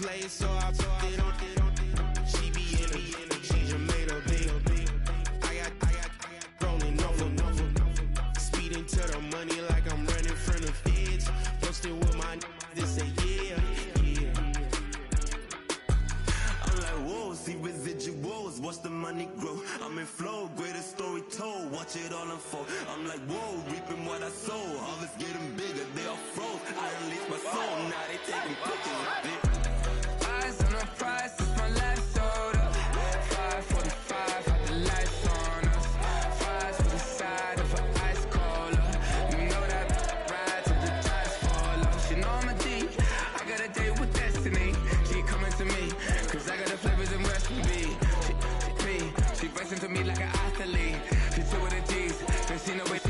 play, so I put it on. She be in her, she just made a big. I got rolling over. Speeding to the money like I'm running from the feds. Posting with my they say yeah. I'm like, whoa, see residuals, watch the money grow. I'm in flow, greatest story told, watch it all unfold. I'm like, whoa, reaping what I sow, harvest getting bigger, they all froze. I release my soul, now they taking pictures of it. Eyes on the prize, it's my last soda. 5:45, had the lights on us. Fries with the side of an ice cola. You know that ride till the tires fall off. She know I'm a D, I got a date with destiny. She coming to me, cause I got the flavors and recipe. She racing to me like an athlete. She two with the G's, then she know it.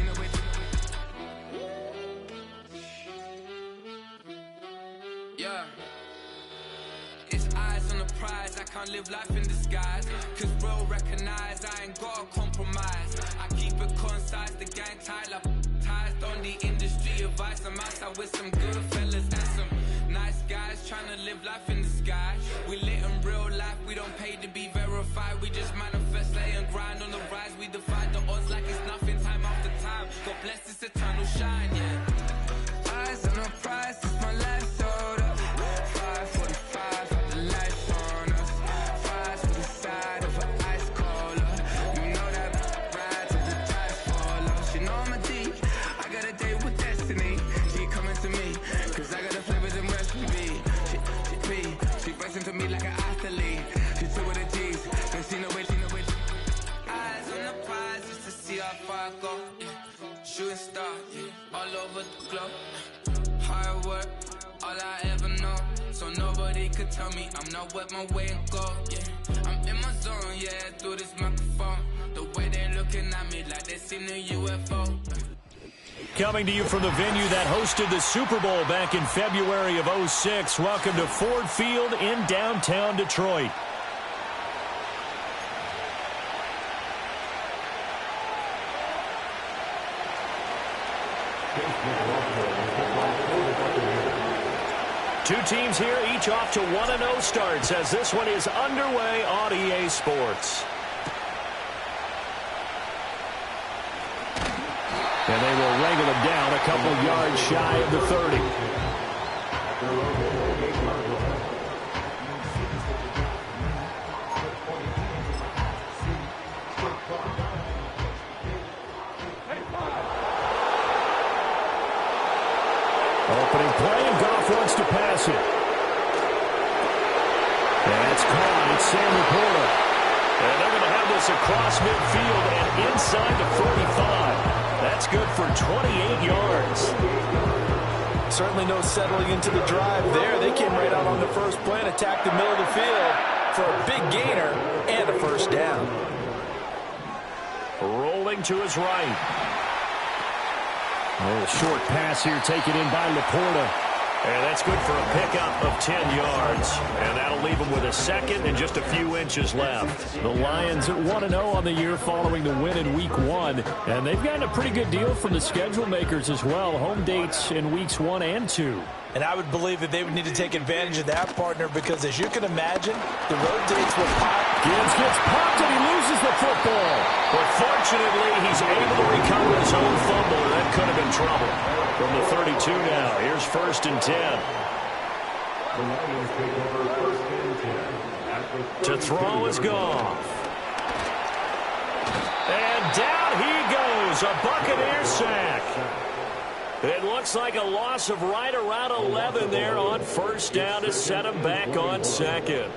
Yeah. It's eyes on the prize, I can't live life in disguise. Cause real recognize I ain't gotta compromise. I keep it concise, the gang tight like ties on the industry advice. I'm outside with some good fellas and some nice guys trying to live life in the sky. We lit in real life, we don't pay to be verified. We just manifest, lay and grind on the rise. We defy the odds like it's nothing, time after time. God bless this eternal shine, yeah. Eyes on the prize, it's my life soda. 5:45, had the lights on us. Fries with the side of an ice cola. You know that ride till the tires fall off. She know I'm a D, I got a date with destiny. She coming to me, cause I got the flavors and recipe. She racing to me like an athlete. She two with the G's, then she know it. Eyes on the prize just to see how far I go. Yeah. Shooting star, yeah. All over the globe. Hard work, all I ever know. So nobody could tell me I'm not wet my way and go. Yeah, I'm in my zone, yeah, through this microphone. The way they looking at me like they seen a UFO. Coming to you from the venue that hosted the Super Bowl back in February of '06. Welcome to Ford Field in downtown Detroit. Two teams here, each off to 1-0 starts as this one is underway on EA Sports. And they will wrangle him down a couple yards shy of the 30. Opening play, and Goff wants to pass it. And it's caught. It's Sam Laporta. And they're going to have this across midfield and inside the 45. That's good for 28 yards. Certainly no settling into the drive there. They came right out on the first play and attacked the middle of the field for a big gainer and a first down. Rolling to his right. A little short pass here taken in by Laporta. And that's good for a pickup of 10 yards. And that'll leave them with a second and just a few inches left. The Lions at 1-0 on the year following the win in Week 1. And they've gotten a pretty good deal from the schedule makers as well. Home dates in Weeks 1 and 2. And I would believe that they would need to take advantage of that, partner, because as you can imagine, the road dates will pop. Gibbs gets popped and he loses the football. But fortunately, he's able to recover his own fumble. That could have been trouble. From the 32 now, here's 1st and 10. To throw is Goff. And down he goes, a Buccaneer sack. It looks like a loss of right around 11 there on 1st down to set him back on 2nd.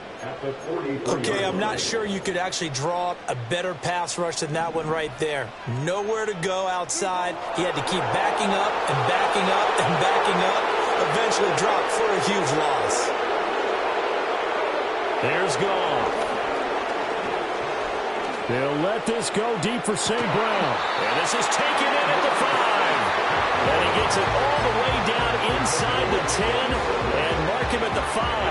Okay, I'm not sure you could actually draw up a better pass rush than that one right there. Nowhere to go outside. He had to keep backing up and backing up and backing up. Eventually dropped for a huge loss. There's Goff. They'll let this go deep for St. Brown. And this is taken in at the 5. And he gets it all the way down inside the 10 and mark him at the 5.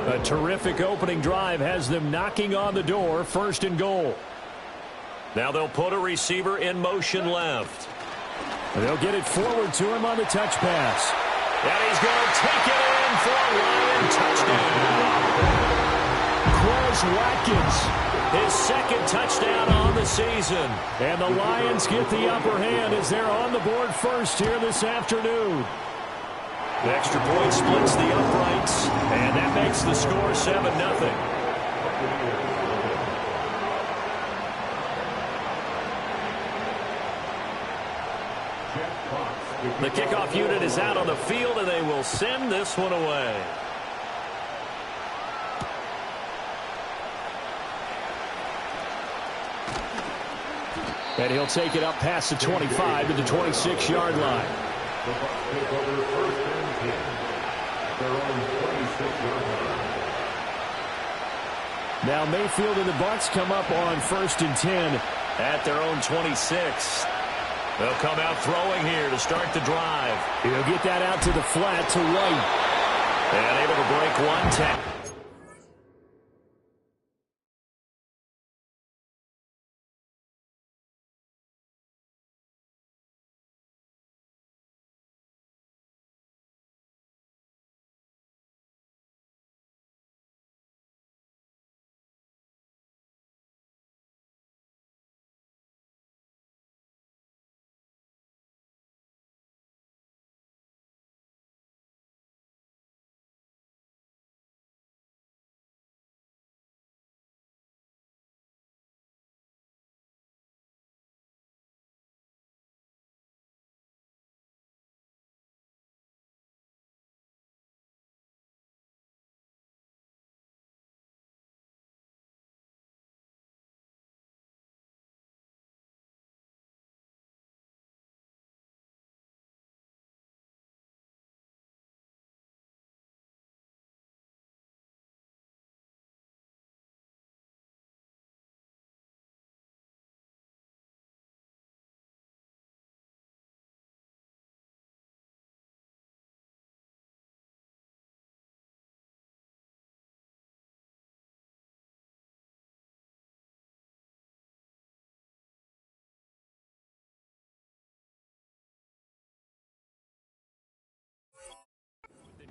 A terrific opening drive has them knocking on the door, 1st and goal. Now they'll put a receiver in motion left. They'll get it forward to him on the touch pass. And he's going to take it in for a Lion touchdown. Quez Watkins, his second touchdown on the season. And the Lions get the upper hand as they're on the board first here this afternoon. The extra point splits the uprights, and that makes the score 7-0. The kickoff unit is out on the field, and they will send this one away. And he'll take it up past the 25 to the 26-yard line. Now Mayfield and the Bucs come up on 1st and 10 at their own 26. They'll come out throwing here to start the drive. He'll get that out to the flat to White. And able to break one tackle.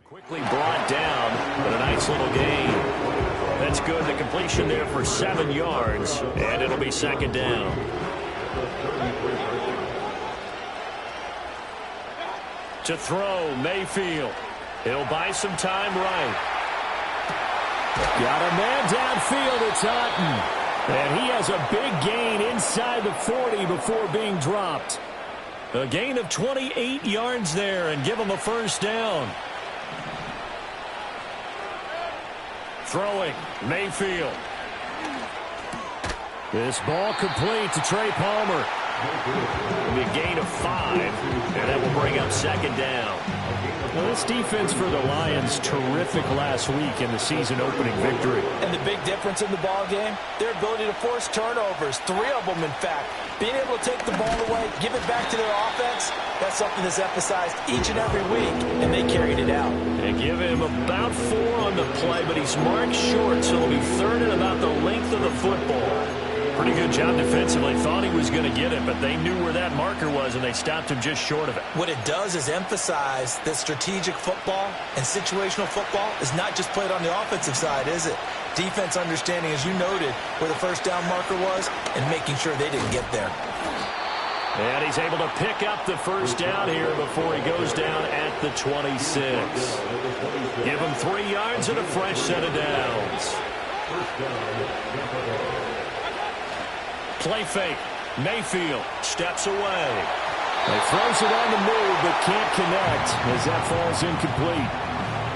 Quickly brought down, but a nice little gain. That's good. The completion there for 7 yards, and it'll be 2nd down. To throw, Mayfield. He'll buy some time right. Got a man downfield. It's Otten. And he has a big gain inside the 40 before being dropped. A gain of 28 yards there and give him a 1st down. Throwing, Mayfield. This ball complete to Trey Palmer. It'll be a gain of 5, and that will bring up 2nd down. Well, this defense for the Lions, terrific last week in the season-opening victory. And the big difference in the ball game, their ability to force turnovers, 3 of them, in fact. Being able to take the ball away, give it back to their offense, that's something that's emphasized each and every week, and they carried it out. They give him about 4 on the play, but he's marked short, so he'll be 3rd and about the length of the football. Pretty good job defensively. Thought he was going to get it, but they knew where that marker was, and they stopped him just short of it. What it does is emphasize that strategic football and situational football is not just played on the offensive side, is it? Defense understanding, as you noted, where the 1st down marker was and making sure they didn't get there. And he's able to pick up the 1st down here before he goes down at the 26. Give him 3 yards and a fresh set of downs. Play fake. Mayfield steps away. He throws it on the move but can't connect as that falls incomplete.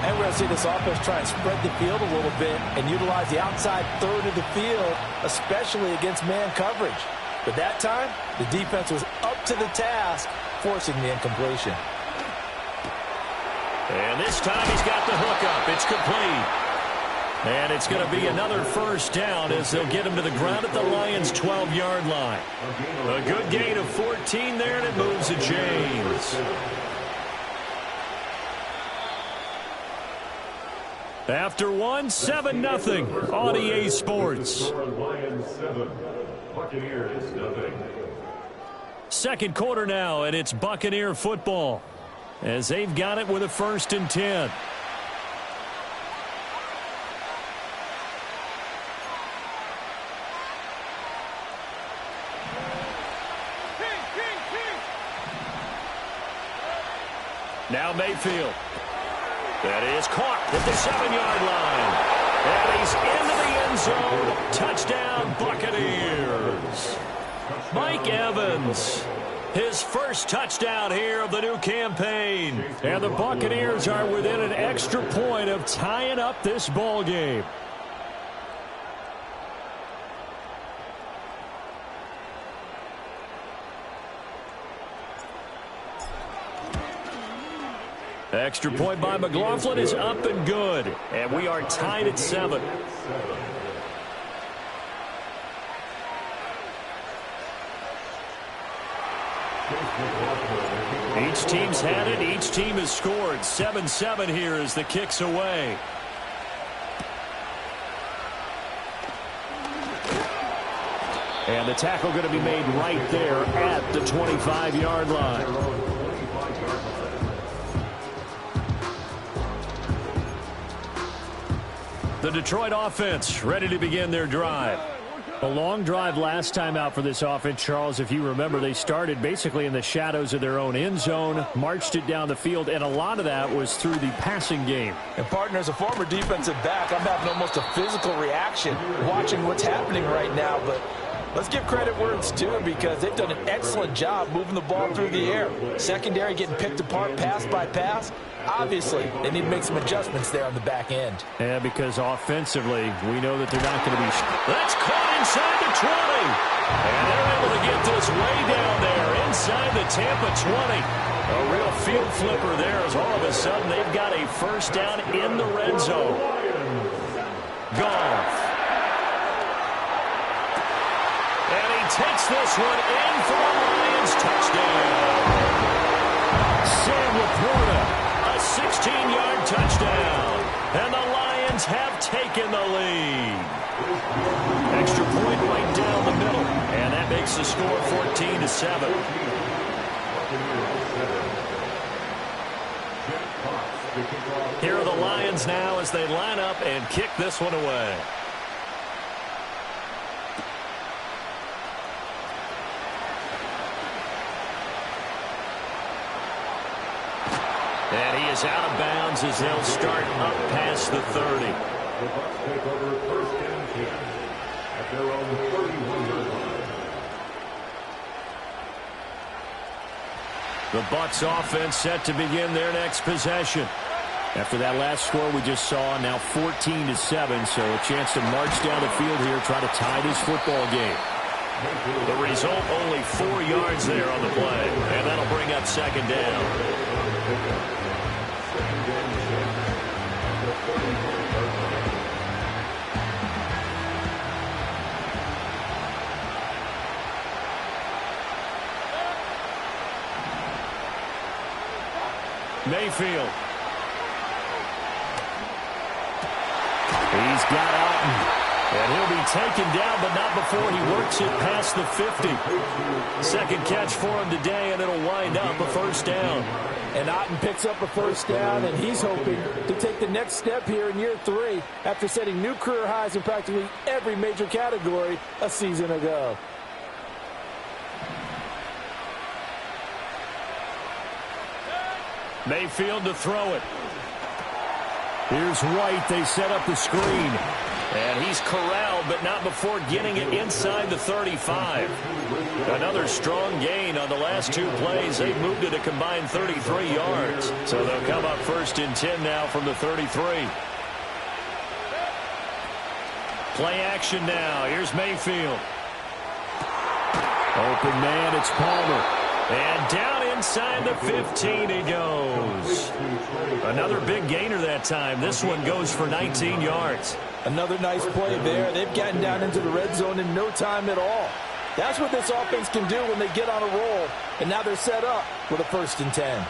And we're going to see this offense try and spread the field a little bit and utilize the outside 3rd of the field, especially against man coverage. But that time, the defense was up to the task, forcing the incompletion. And this time he's got the hook up. It's complete. And it's going to be another 1st down as they'll get him to the ground at the Lions' 12-yard line. A good gain of 14 there, and it moves to James. After 1, 7-0 on EA Sports. Second quarter now, and it's Buccaneer football as they've got it with a 1st and 10. Now Mayfield. That is caught at the 7-yard line. And he's into the end zone. Touchdown, Buccaneers. Mike Evans, his first touchdown here of the new campaign. And the Buccaneers are within an extra point of tying up this ball game. Extra point by McLaughlin is up and good. And we are tied at 7. Each team's had it. Each team has scored. 7-7 here as the kick's away. And the tackle going to be made right there at the 25-yard line. The Detroit offense ready to begin their drive. A long drive last time out for this offense, Charles. If you remember, they started basically in the shadows of their own end zone, marched it down the field, and a lot of that was through the passing game. And, partner, as a former defensive back, I'm having almost a physical reaction watching what's happening right now. But let's give credit where it's due because they've done an excellent job moving the ball through the air. Secondary getting picked apart pass by pass. Obviously, they need to make some adjustments there on the back end. Yeah, because offensively, we know that they're not going to be... That's caught inside the 20. And they're able to get this way down there inside the Tampa 20. A real field flipper there as all of a sudden they've got a first down in the red zone. Goff. And he takes this one in for the Lions touchdown. Sam Laporta. 16-yard touchdown, and the Lions have taken the lead. Extra point right down the middle, and that makes the score 14-7. Here are the Lions now as they line up and kick this one away. And he is out of bounds as they'll start up past the 30. The Bucs take over 1st and 10 at their own 31-yard line. The Bucs offense set to begin their next possession. After that last score we just saw, now 14-7, so a chance to march down the field here, try to tie this football game. The result, only 4 yards there on the play, and that'll bring up 2nd down. Mayfield. He's got Otten. And he'll be taken down, but not before he works it past the 50. Second catch for him today, and it'll wind up a first down. And Otten picks up a first down, and he's hoping to take the next step here in year 3 after setting new career highs in practically every major category a season ago. Mayfield to throw it. Here's White. They set up the screen. And he's corralled, but not before getting it inside the 35. Another strong gain on the last 2 plays. They've moved it a combined 33 yards. So they'll come up 1st and 10 now from the 33. Play action now. Here's Mayfield. Open man, it's Palmer. And down inside the 15 he goes. Another big gainer that time. This one goes for 19 yards. Another nice play there. They've gotten down into the red zone in no time at all. That's what this offense can do when they get on a roll. And now they're set up with a 1st and 10.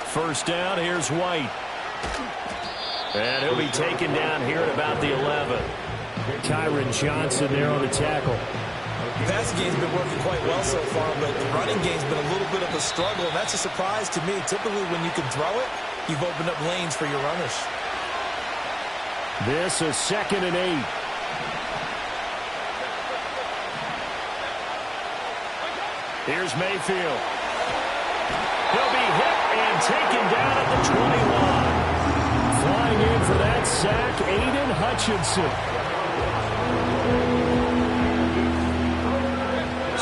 First down, here's White. And he'll be taken down here at about the 11. Kyron Johnson there on the tackle. The passing game's been working quite well so far, but the running game's been a little bit of a struggle, and that's a surprise to me. Typically, when you can throw it, you've opened up lanes for your runners. This is 2nd and 8. Here's Mayfield. He'll be hit and taken down at the 21. Flying in for that sack, Aiden Hutchinson.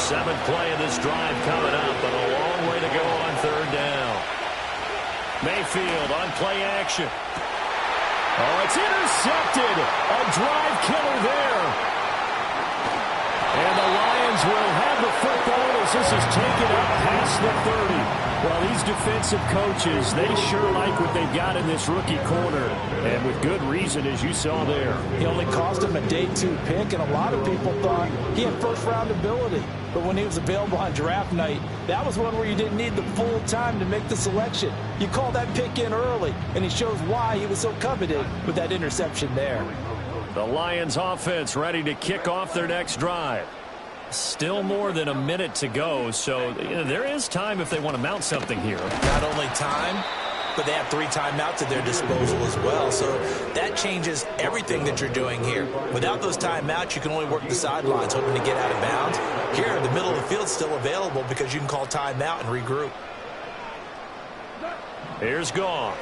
7th play of this drive coming up, but a long way to go on 3rd down. Mayfield on play action. Oh, it's intercepted. A drive killer there. And the Lions will have the football as this is taken up past the 30. Well, these defensive coaches, they sure like what they've got in this rookie corner. And with good reason, as you saw there. He only cost him a day 2 pick, and a lot of people thought he had first-round ability. But when he was available on draft night, that was one where you didn't need the full time to make the selection. You call that pick in early, and he shows why he was so coveted with that interception there. The Lions offense ready to kick off their next drive. Still more than a minute to go, so there is time if they want to mount something here. Not only time, but they have 3 timeouts at their disposal as well, so that changes everything that you're doing here. Without those timeouts, you can only work the sidelines, hoping to get out of bounds. Here, the middle of the field's still available because you can call timeout and regroup. Here's Goff.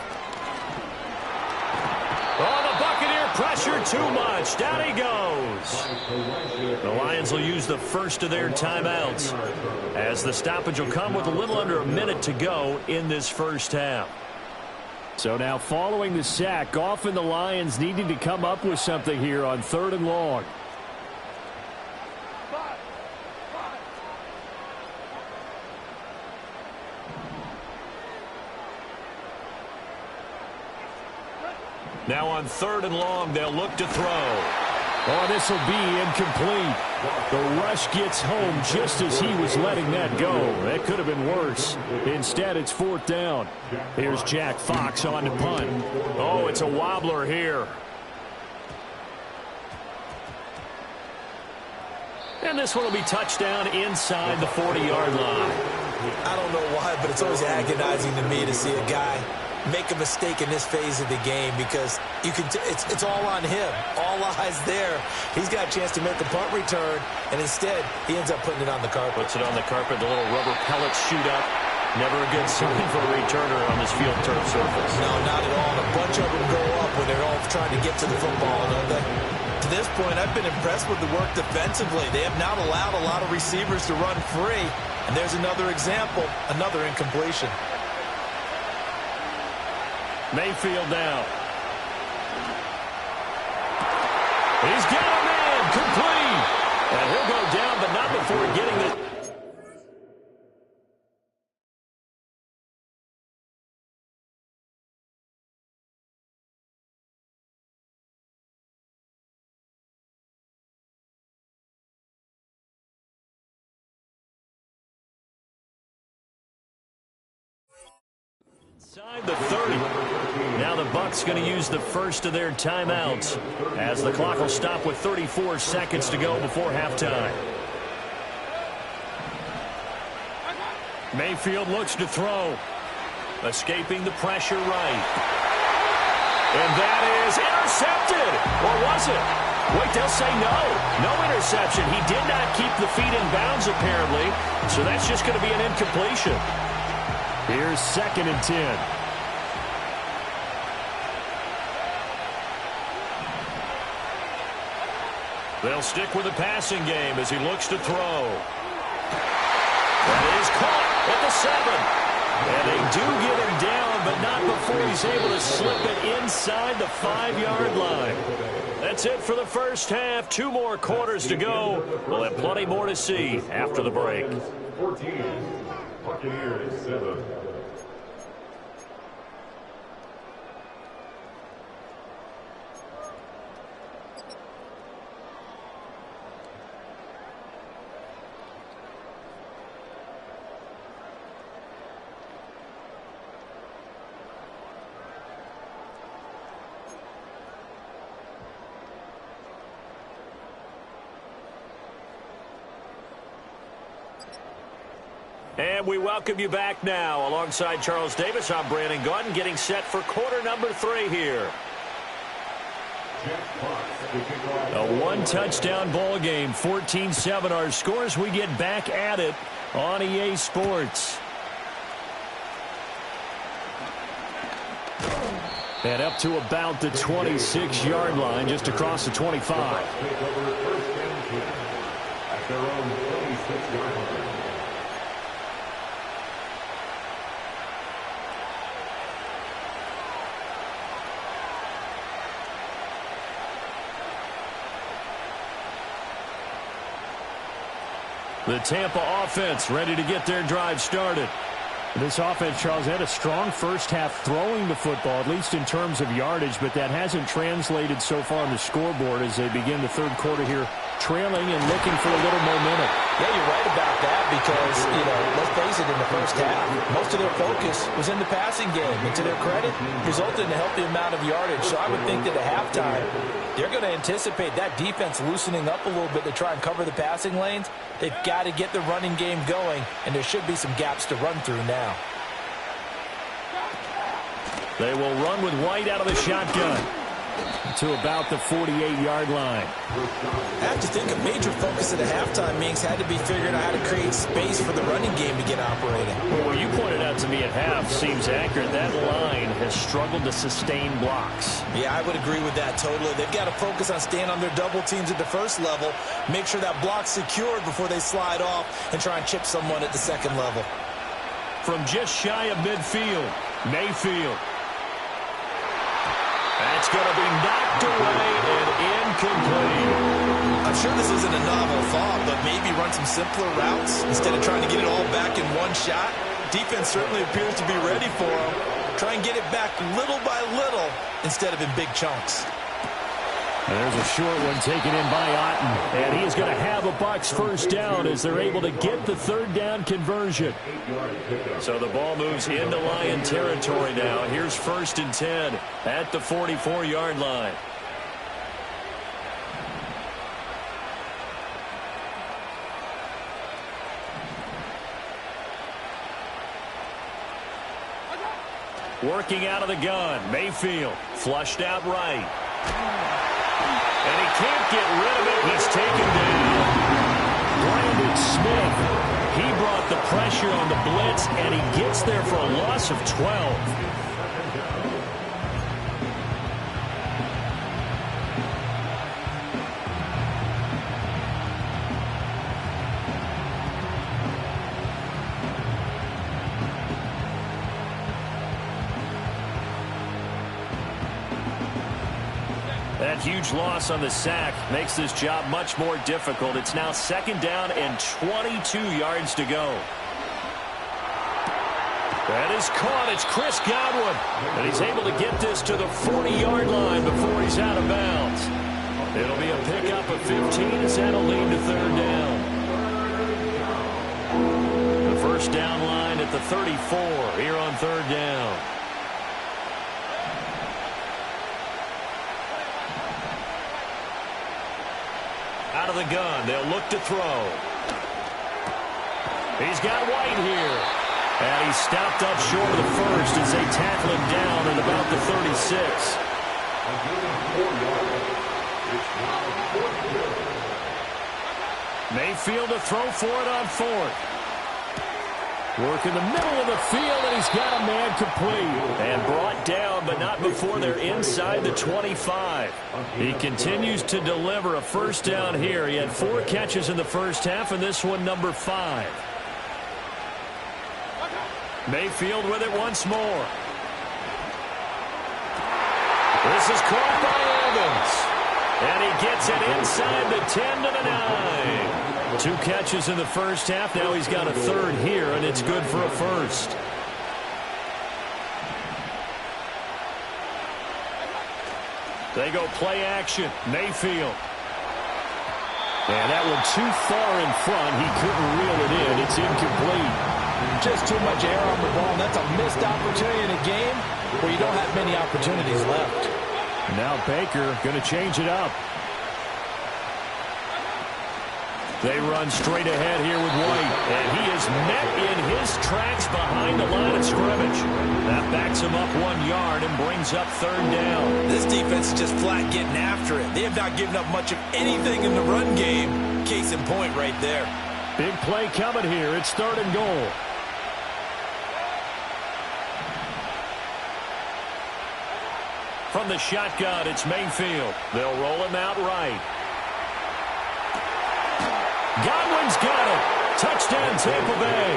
Oh, the Buccaneer pressure too much. Down he goes. The Lions will use the first of their timeouts as the stoppage will come with a little under a minute to go in this first half. So now following the sack, Goff and the Lions needing to come up with something here on 3rd and long. Now on 3rd and long, they'll look to throw. Oh, this will be incomplete. The rush gets home just as he was letting that go. That could have been worse. Instead, it's 4th down. Here's Jack Fox on to punt. Oh, it's a wobbler here. And this one will be touchdown inside the 40-yard line. I don't know why, but it's always agonizing to me to see a guy make a mistake in this phase of the game because you can it's all on him. All eyes there. He's got a chance to make a punt return, and instead he ends up putting it on the carpet. Puts it on the carpet. The little rubber pellets shoot up. Never a good sign for a returner on this field turf surface. No, not at all. A bunch of them go up when they're all trying to get to the football, don't they? To this point, I've been impressed with the work defensively. They have not allowed a lot of receivers to run free. And there's another example, another incompletion. Mayfield now. He's got a man, complete. And he'll go down, but not before getting the... Inside the 30. Now the Bucs going to use the first of their timeouts as the clock will stop with 34 seconds to go before halftime. Mayfield looks to throw. Escaping the pressure right. And that is intercepted. Or was it? Wait, they'll say no. No interception. He did not keep the feet in bounds apparently. So that's just going to be an incompletion. Here's 2nd and 10. They'll stick with the passing game as he looks to throw. That is caught at the 7. And they do get him down, but not before he's able to slip it inside the 5-yard line. That's it for the first half. 2 more quarters to go. We'll have plenty more to see after the break. 14, Buccaneers 7. And we welcome you back now. Alongside Charles Davis, I'm Brandon Gaudin, getting set for quarter number 3 here. A one-touchdown ball game, 14-7 our scores. We get back at it on EA Sports. And up to about the 26-yard line, just across the 25. At their own 26-yard line. The Tampa offense ready to get their drive started. This offense, Charles, had a strong first half throwing the football, at least in terms of yardage, but that hasn't translated so far on the scoreboard as they begin the third quarter here, trailing and looking for a little momentum. Yeah, you're right about that because, let's face it, in the first half, most of their focus was in the passing game. And to their credit, resulted in a healthy amount of yardage. So I would think that at halftime, they're going to anticipate that defense loosening up a little bit to try and cover the passing lanes. They've got to get the running game going, and there should be some gaps to run through now. They will run with White out of the shotgun to about the 48-yard line. I have to think a major focus at the halftime means had to be figuring out how to create space for the running game to get operating. Well, what you pointed out to me at half seems accurate. That line has struggled to sustain blocks. Yeah, I would agree with that totally. They've got to focus on staying on their double teams at the first level, make sure that block's secured before they slide off and try and chip someone at the second level. From just shy of midfield, Mayfield. That's going to be knocked away and incomplete. I'm sure this isn't a novel thought, but maybe run some simpler routes instead of trying to get it all back in one shot. Defense certainly appears to be ready for them. Try and get it back little by little instead of in big chunks. And there's a short one taken in by Otten. And he is going to have a Bucs first down as they're able to get the third down conversion. So the ball moves into Lion territory now. Here's 1st and 10 at the 44-yard line. Working out of the gun. Mayfield flushed out right. And he can't get rid of it. He's taken down. Brandon Smith. He brought the pressure on the blitz, and he gets there for a loss of 12. That huge loss on the sack makes this job much more difficult. It's now 2nd down and 22 yards to go. That is caught. It's Chris Godwin. And he's able to get this to the 40-yard line before he's out of bounds. It'll be a pickup of 15 as that'll lead to 3rd down. The first down line at the 34 here on 3rd down. Out of the gun, they'll look to throw. He's got White here. And he's stopped up short of the first as they tackle him down at about the 36. Mayfield to throw for it on 4th. Work in the middle of the field, and he's got a man complete. And brought down, but not before they're inside the 25. He continues to deliver a first down here. He had 4 catches in the first half, and this one number 5. Mayfield with it once more. This is caught by Evans. And he gets it inside the 10 to the 9. 2 catches in the first half. Now he's got a 3rd here, and it's good for a first. They go play action. Mayfield. And that one too far in front. He couldn't reel it in. It's incomplete. Just too much air on the ball. And that's a missed opportunity in a game where you don't have many opportunities left. Now Baker going to change it up. They run straight ahead here with White, and he is met in his tracks behind the line of scrimmage. That backs him up 1 yard and brings up third down. This defense is just flat getting after it. They have not given up much of anything in the run game. Case in point right there. Big play coming here. It's third and goal. From the shotgun, it's Mayfield. They'll roll him out right. Godwin's got it. Touchdown, Tampa Bay.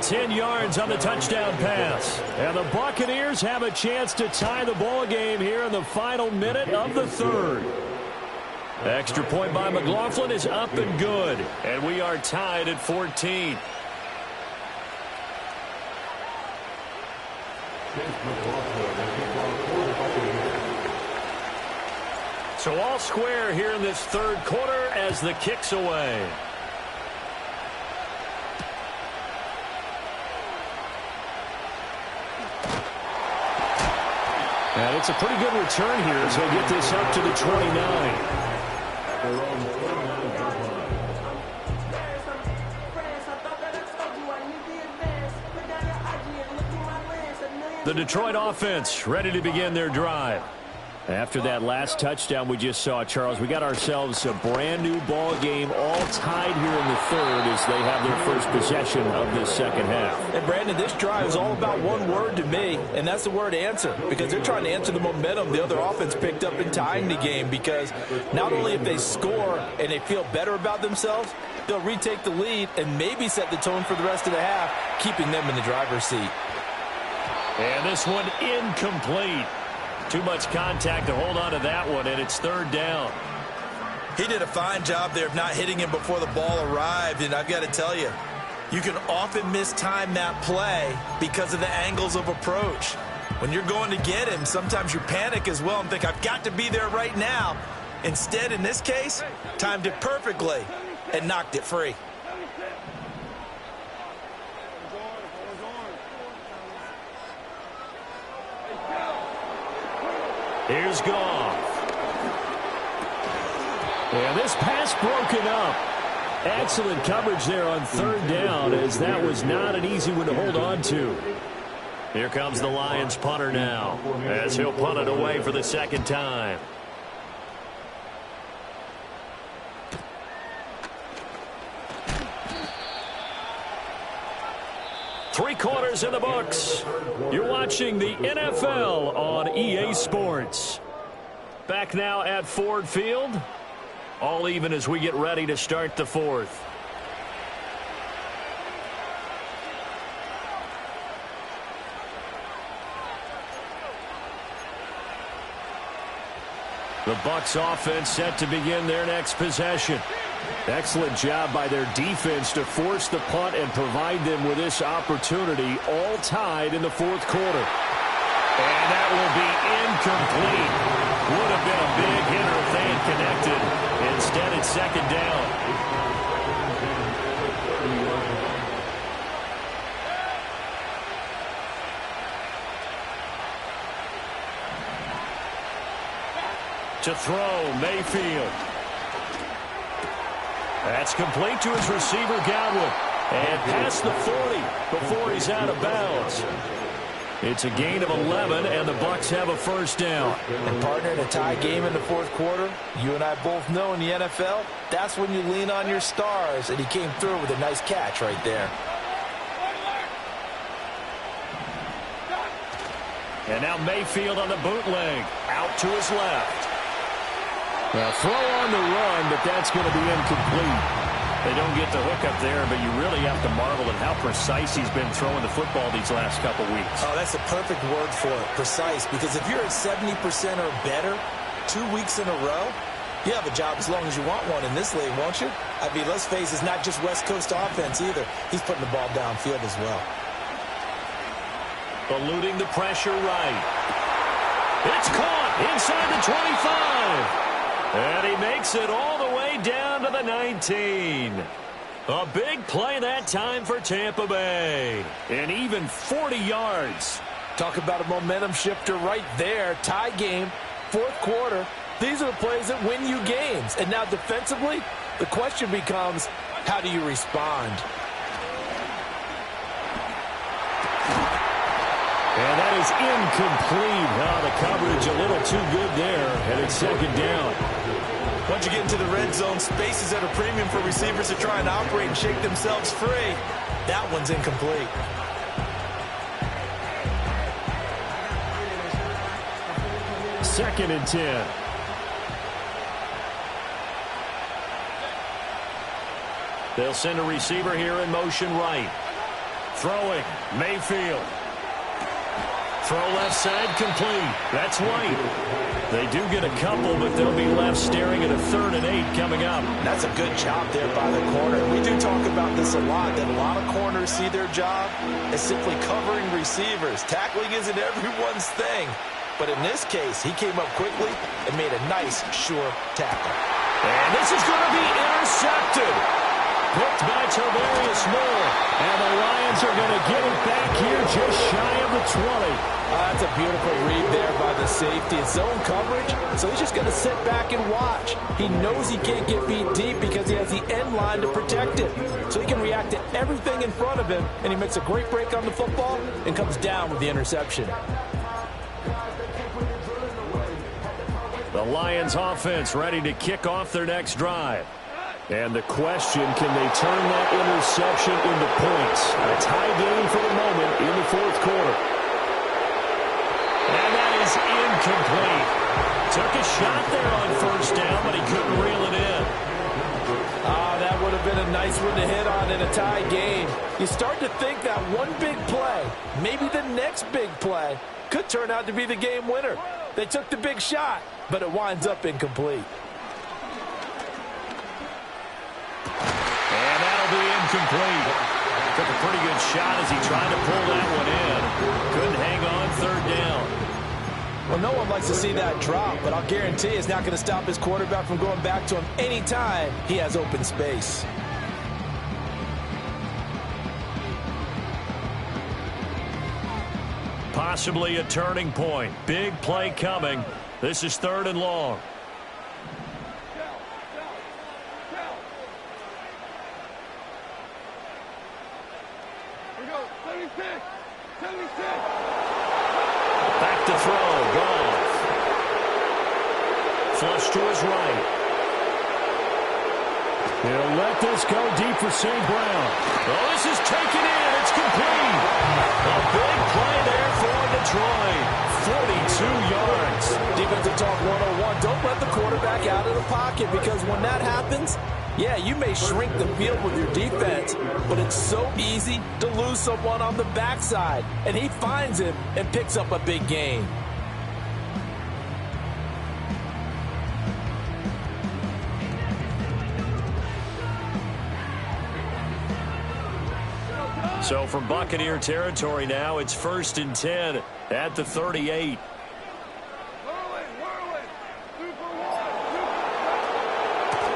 10 yards on the touchdown pass. And the Buccaneers have a chance to tie the ball game here in the final minute of the third. Extra point by McLaughlin is up and good. And we are tied at 14. So all square here in this third quarter as the kick's away. And it's a pretty good return here as they get this up to the 29. The Detroit offense ready to begin their drive. After that last touchdown we just saw, Charles, we got ourselves a brand new ball game all tied here in the third as they have their first possession of this second half. And Brandon, this drive is all about one word to me, and that's the word answer, because they're trying to answer the momentum the other offense picked up in tying the game, because not only if they score and they feel better about themselves, they'll retake the lead and maybe set the tone for the rest of the half, keeping them in the driver's seat. And this one incomplete. Too much contact to hold on to that one, and it's third down. He did a fine job there of not hitting him before the ball arrived, and I've got to tell you, you can often mistime that play because of the angles of approach. When you're going to get him, sometimes you panic as well and think, I've got to be there right now. Instead, in this case, timed it perfectly and knocked it free. Here's Goff. And this pass broken up. Excellent coverage there on third down, as that was not an easy one to hold on to. Here comes the Lions punter now, as he'll punt it away for the second time. Three quarters in the books. You're watching the NFL on EA Sports. Back now at Ford Field. All even as we get ready to start the fourth. The Bucs offense set to begin their next possession. Excellent job by their defense to force the punt and provide them with this opportunity, all tied in the fourth quarter. And that will be incomplete. Would have been a big hitter if they had connected. Instead, it's second down. To throw, Mayfield. That's complete to his receiver, Godwin. And past the 40 before he's out of bounds. It's a gain of 11, and the Bucs have a first down. And, partner, in a tie game in the fourth quarter, you and I both know in the NFL, that's when you lean on your stars, and he came through with a nice catch right there. And now Mayfield on the bootleg. Out to his left. Well, throw on the run, but that's going to be incomplete. They don't get the hook up there, but you really have to marvel at how precise he's been throwing the football these last couple weeks. Oh, that's a perfect word for it, precise, because if you're at 70% or better 2 weeks in a row, you have a job as long as you want one in this league, won't you? I mean, let's face it, it's not just West Coast offense either. He's putting the ball downfield as well. Eluding the pressure right. It's caught inside the 25. And he makes it all the way down to the 19. A big play that time for Tampa Bay. And even 40 yards. Talk about a momentum shifter right there. Tie game, fourth quarter. These are the plays that win you games. And now defensively, the question becomes, how do you respond? And that is incomplete. The coverage a little too good there, and it's second down. Once you get into the red zone, space is at a premium for receivers to try and operate and shake themselves free. That one's incomplete. Second and 10. They'll send a receiver here in motion right. Throwing, Mayfield. Throw left side, complete. That's White. They do get a couple, but they'll be left staring at a 3rd and 8 coming up. That's a good job there by the corner. We do talk about this a lot, that a lot of corners see their job as simply covering receivers. Tackling isn't everyone's thing. But in this case, he came up quickly and made a nice, sure tackle. And this is going to be intercepted. Picked by Tavarius Moore. And the Lions are going to get it back here just shy of the 20. That's a beautiful read there by the safety. It's zone coverage, so he's just going to sit back and watch. He knows he can't get beat deep because he has the end line to protect it. So he can react to everything in front of him, and he makes a great break on the football and comes down with the interception. The Lions offense ready to kick off their next drive. And the question, can they turn that interception into points? A tie game for the moment in the 4th quarter. And that is incomplete. Took a shot there on 1st down, but he couldn't reel it in. That would have been a nice one to hit on in a tie game. You start to think that one big play, maybe the next big play, could turn out to be the game winner. They took the big shot, but it winds up incomplete. And that'll be incomplete. Took a pretty good shot as he tried to pull that one in. Couldn't hang on 3rd down. Well, no one likes to see that drop, but I'll guarantee it's not going to stop his quarterback from going back to him anytime he has open space. Possibly a turning point. Big play coming. This is 3rd and long. Back to throw. Goff. Flush to his right. He'll let this go deep for St. Brown. Oh, this is taken in. It's complete. A big play there for Detroit. 42 yards. Defensive talk 101. Don't let the quarterback out of the pocket, because when that happens, yeah, you may shrink the field with your defense, but it's so easy to lose someone on the backside. And he finds him and picks up a big gain. So from Buccaneer territory now, it's 1st and 10 at the 38.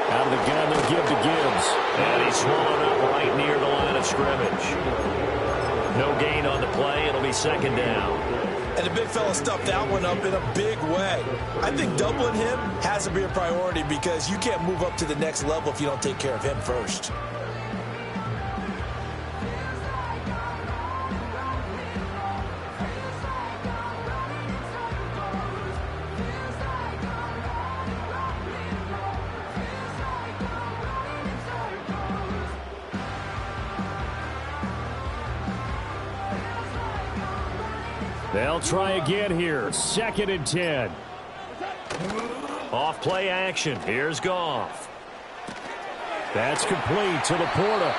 Out of the gun, they'll give to Gibbs. And he's swallowed up right near the line of scrimmage. No gain on the play. It'll be 2nd down. And the big fella stuffed that one up in a big way. I think doubling him has to be a priority, because you can't move up to the next level if you don't take care of him first. They'll try again here. 2nd and 10. Off play action. Here's Goff. That's complete to Laporta.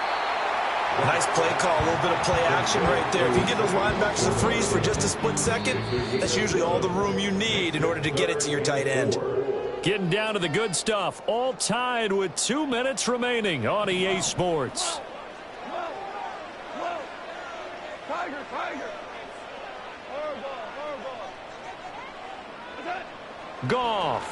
Nice play call. A little bit of play action right there. If you get those linebackers to freeze for just a split second, that's usually all the room you need in order to get it to your tight end. Getting down to the good stuff. All tied with 2 minutes remaining on EA Sports. Goff.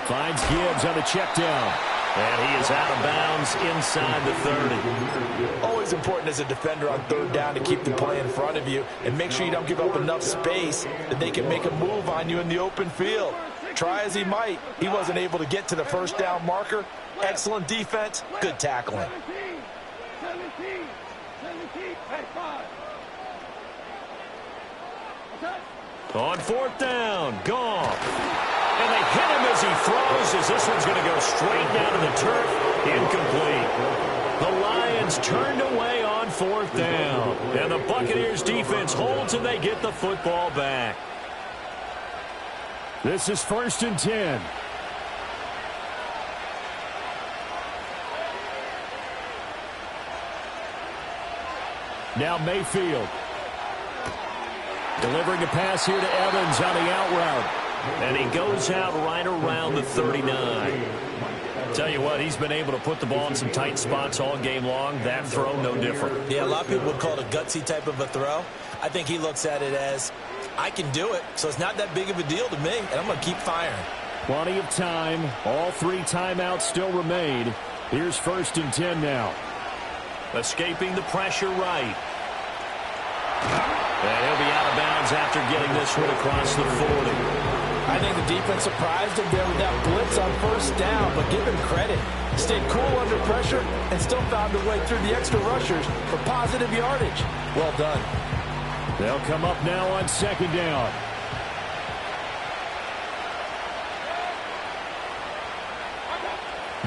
Finds Gibbs on the check down. And he is out of bounds inside the 30. Always important as a defender on third down to keep the play in front of you and make sure you don't give up enough space that they can make a move on you in the open field. Try as he might, he wasn't able to get to the first down marker. Excellent defense, good tackling. On fourth down, Goff. And they hit him as he throws, as this one's going to go straight down to the turf. Incomplete. The Lions turned away on fourth down. And the Buccaneers defense holds and they get the football back. This is 1st and 10. Now Mayfield. Delivering a pass here to Evans on the out route. And he goes out right around the 39. Tell you what, he's been able to put the ball in some tight spots all game long. That throw, no different. Yeah, a lot of people would call it a gutsy type of a throw. I think he looks at it as, I can do it, so it's not that big of a deal to me, and I'm going to keep firing. Plenty of time. All 3 timeouts still remain. Here's 1st and 10 now. Escaping the pressure right. And he'll be out of bounds after getting this one across the 40. I think the defense surprised him there with that blitz on first down, but give him credit. Stayed cool under pressure and still found a way through the extra rushers for positive yardage. Well done. They'll come up now on 2nd down.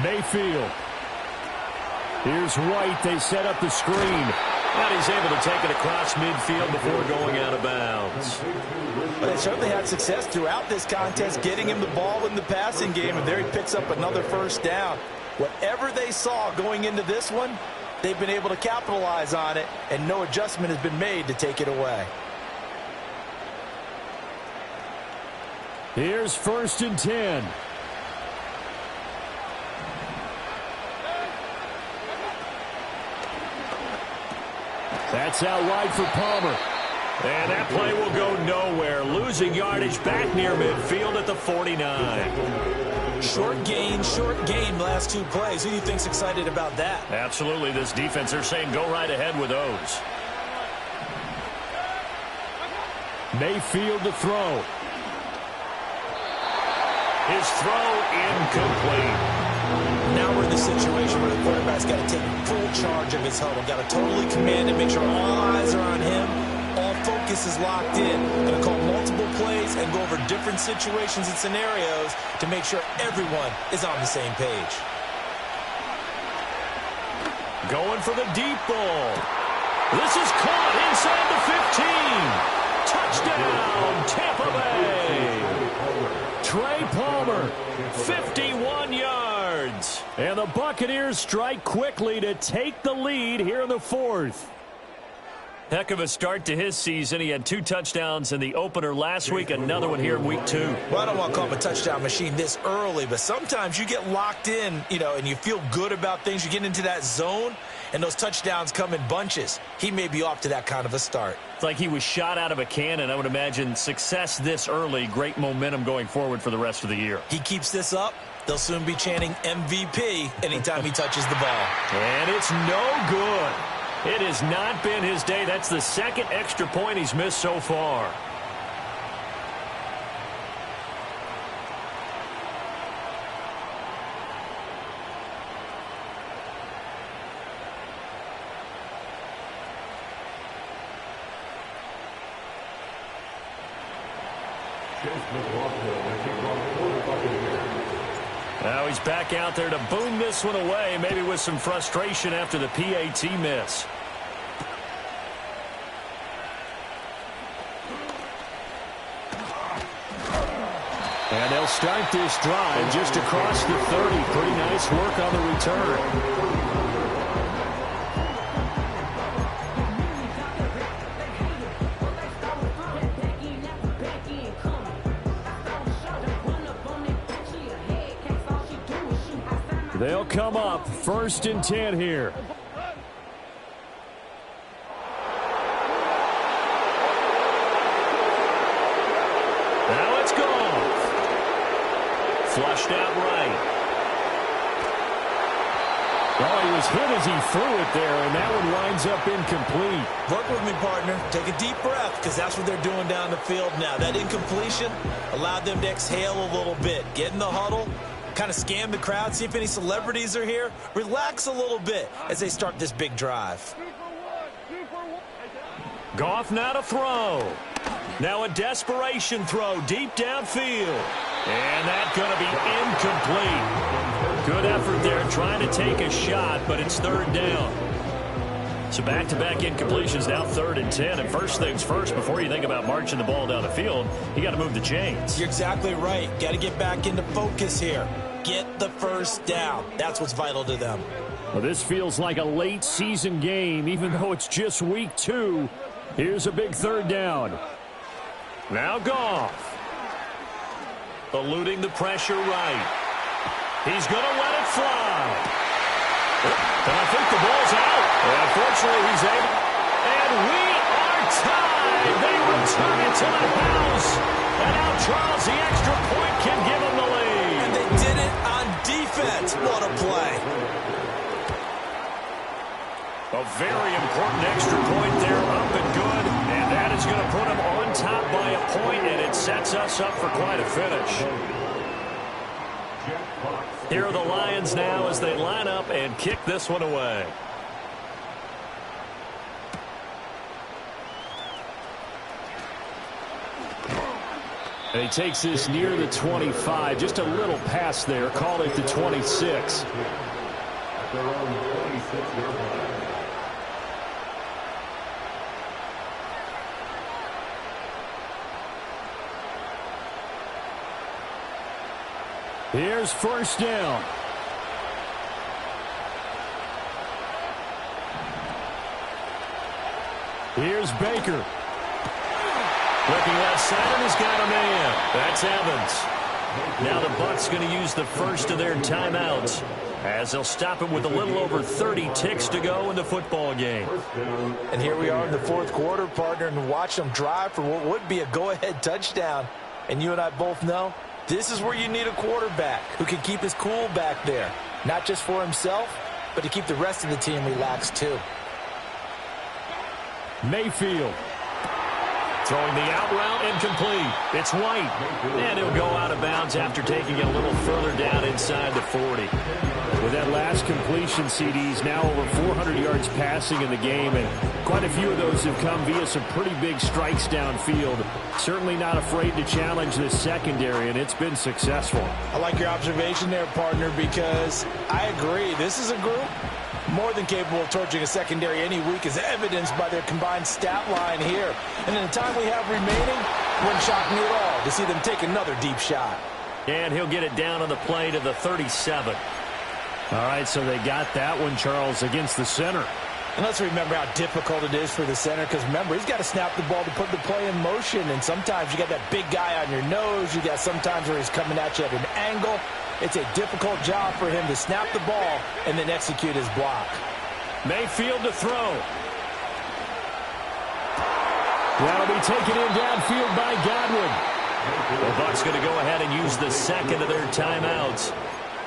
Mayfield. Here's White. They set up the screen. And he's able to take it across midfield before going out of bounds. But they certainly had success throughout this contest getting him the ball in the passing game, and there he picks up another first down. Whatever they saw going into this one, they've been able to capitalize on it, and no adjustment has been made to take it away. Here's 1st and 10. That's out wide for Palmer. And that play will go nowhere. Losing yardage back near midfield at the 49. Short gain last 2 plays. Who do you think's excited about that? Absolutely. This defense, they're saying go right ahead with those. Mayfield to throw. His throw incomplete. Now we're in the situation where the quarterback's got to take full charge of his huddle. Got to totally command it, make sure all eyes are on him. All focus is locked in. Going to call multiple plays and go over different situations and scenarios to make sure everyone is on the same page. Going for the deep ball. This is caught inside the 15. Touchdown, Tampa Bay. Trey Palmer, 51 yards. And the Buccaneers strike quickly to take the lead here in the 4th. Heck of a start to his season. He had 2 touchdowns in the opener last week, another one here in week 2. Well, I don't want to call him a touchdown machine this early, but sometimes you get locked in, and you feel good about things. You get into that zone, and those touchdowns come in bunches. He may be off to that kind of a start. It's like he was shot out of a cannon. I would imagine success this early, great momentum going forward for the rest of the year. He keeps this up, they'll soon be chanting MVP anytime he touches the ball. And it's no good. It has not been his day. That's the 2nd extra point he's missed so far. Now he's back out there to boom this one away, maybe with some frustration after the PAT miss. And they'll start this drive just across the 30. Pretty nice work on the return. They'll come up 1st and 10 here. Now it's gone. Flushed out right. was hit as he threw it there, and that one winds up incomplete. Work with me, partner. Take a deep breath, because that's what they're doing down the field now. That incompletion allowed them to exhale a little bit. Get in the huddle, kind of scan the crowd, see if any celebrities are here. Relax a little bit as they start this big drive. Goff now to throw. Now a desperation throw deep downfield. And that's going to be incomplete. Good effort there trying to take a shot, but it's third down. So back-to-back incompletions, now 3rd and 10. And first things first, before you think about marching the ball down the field, you got to move the chains. You're exactly right. Got to get back into focus here. Get the first down. That's what's vital to them. Well, this feels like a late season game, even though it's just week 2. Here's a big 3rd down. Now Goff. Eluding the pressure right. He's going to let it fly. And I think the ball's out. And unfortunately, he's able. And we are tied. They return it to the house. And now Charles, the extra point, can give him the lead. And they did it on defense. What a play. A very important extra point there, up and good. And that is going to put him on top by a point, and it sets us up for quite a finish. Here are the Lions now as they line up and kick this one away. And he takes this near the 25, just a little pass there, call it the 26. Here's first down. Here's Baker. Looking left side, and he's got a man. That's Evans. Now the Bucs going to use the first of their timeouts as they'll stop it with a little over 30 ticks to go in the football game. And here we are in the 4th quarter, partner, and watch them drive for what would be a go-ahead touchdown. And you and I both know this is where you need a quarterback who can keep his cool back there, not just for himself, but to keep the rest of the team relaxed too. Mayfield. Throwing the out route incomplete. It's White. And he'll go out of bounds after taking it a little further down inside the 40. With that last completion, CD's now over 400 yards passing in the game, and quite a few of those have come via some pretty big strikes downfield. Certainly not afraid to challenge this secondary, and it's been successful. I like your observation there, partner, because I agree. This is a group more than capable of torching a secondary any week, as evidenced by their combined stat line here. And in the time we have remaining, wouldn't shock me at all to see them take another deep shot. And he'll get it down on the play to the 37. All right, so they got that one, Charles, against the center. And let's remember how difficult it is for the center, because remember, he's got to snap the ball to put the play in motion, and sometimes you got that big guy on your nose. You got sometimes where he's coming at you at an angle. It's a difficult job for him to snap the ball and then execute his block. Mayfield to throw. That'll be taken in downfield by Godwin. The Bucs going to go ahead and use the second of their timeouts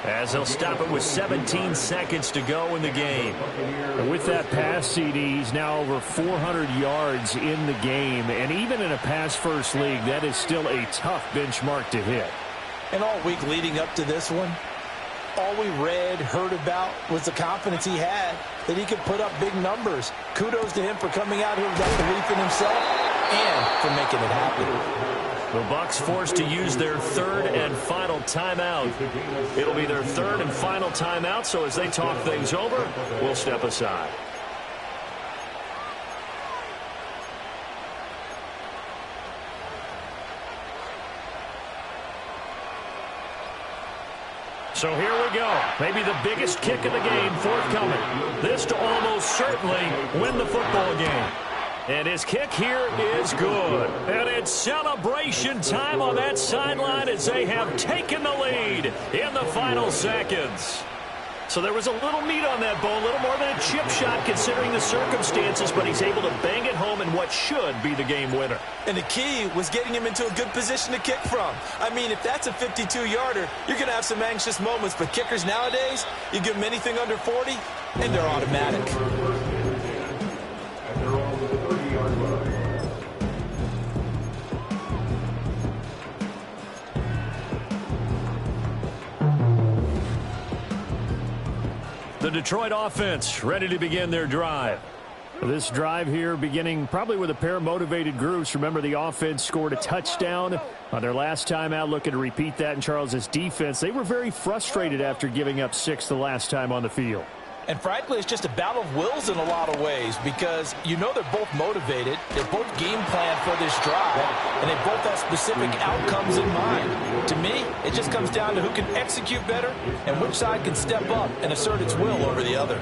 as they'll stop it with 17 seconds to go in the game. And with that pass, CD, he's now over 400 yards in the game. And even in a pass-first league, that is still a tough benchmark to hit. And all week leading up to this one, all we read, heard about was the confidence he had that he could put up big numbers. Kudos to him for coming out here with that belief in himself and for making it happen. The Bucs forced to use their 3rd and final timeout. It'll be their 3rd and final timeout, so as they talk things over, we'll step aside. So here we go. Maybe the biggest kick of the game forthcoming. This to almost certainly win the football game. And his kick here is good. And it's celebration time on that sideline as they have taken the lead in the final seconds. So there was a little meat on that ball, a little more than a chip shot considering the circumstances, but he's able to bang it home in what should be the game winner. And the key was getting him into a good position to kick from. I mean, if that's a 52-yarder, you're going to have some anxious moments, but kickers nowadays, you give them anything under 40, and they're automatic. At their own 30-yard line. The Detroit offense ready to begin their drive. This drive here beginning probably with a pair of motivated groups. Remember, the offense scored a touchdown on their last time out, looking to repeat that in Charles' defense. They were very frustrated after giving up 6 the last time on the field. And frankly, it's just a battle of wills in a lot of ways because you know they're both motivated. They're both game planned for this drive, and they both have specific outcomes in mind. To me, it just comes down to who can execute better and which side can step up and assert its will over the other.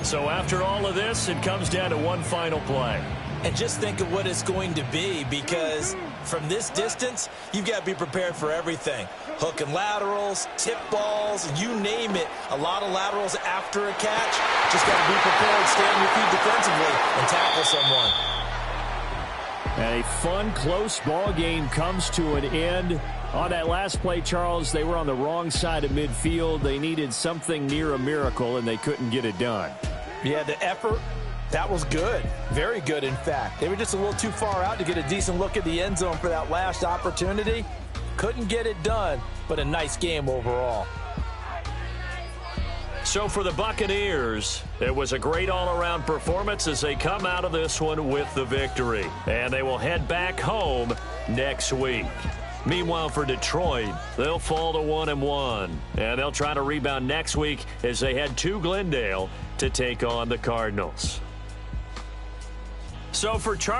So after all of this, it comes down to one final play. And just think of what it's going to be because from this distance, you've got to be prepared for everything. Hook and laterals, tip balls, you name it. A lot of laterals after a catch. Just got to be prepared, stay on your feet defensively, and tackle someone. And a fun, close ball game comes to an end. On that last play, Charles, they were on the wrong side of midfield. They needed something near a miracle, and they couldn't get it done. Yeah, the effort, that was good. Very good, in fact. They were just a little too far out to get a decent look at the end zone for that last opportunity. Couldn't get it done, but a nice game overall. So for the Buccaneers, it was a great all-around performance as they come out of this one with the victory. And they will head back home next week. Meanwhile, for Detroit, they'll fall to 1-1. And they'll try to rebound next week as they head to Glendale to take on the Cardinals. So for Charles